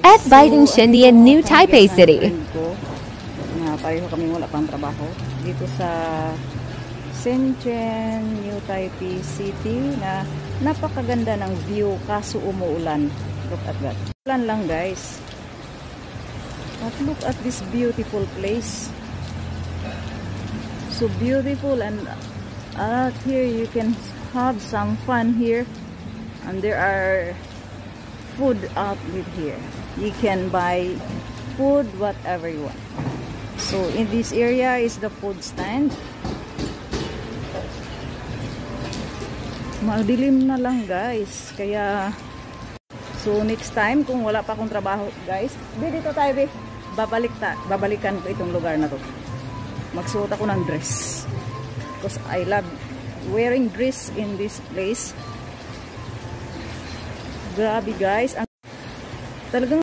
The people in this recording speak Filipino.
at Biden Shindy in New Taipei City. Pareho kami wala pang trabaho dito sa Shenzhen, New Taipei City na napakaganda ng view kaso umuulan. Look at that. Ulan lang guys. But look at this beautiful place. So beautiful, and out here you can have some fun here, and there are food outlet here. You can buy food whatever you want. So in this area is the food stand. Madilim na lang guys, kaya so next time kung wala pa akong trabaho guys, dito tayo babalikan ko itong lugar na to. Magsuot ako ng dress because I love wearing dress in this place. Grabe guys, talagang